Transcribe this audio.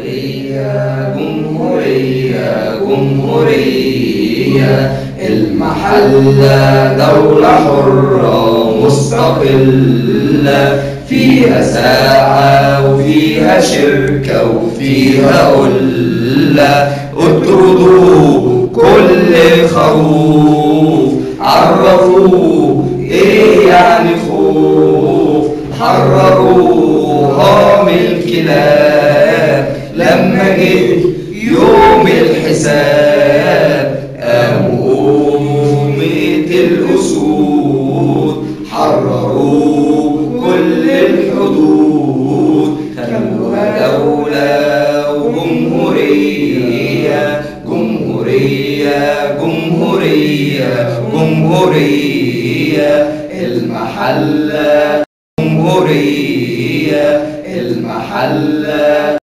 جمهورية جمهورية جمهورية، المحلة دولة حرة مستقلة، فيها ساعة وفيها شركة وفيها قلة. اطردوا كل الخروف، عرفوه ايه يعني خوف، حرروها من الكلاب. لما جه يوم الحساب قاموا قومة الأسود، حرروا كل الحدود، خلوها دولة وجمهورية. جمهورية جمهورية جمهورية، المحلة جمهورية، المحلة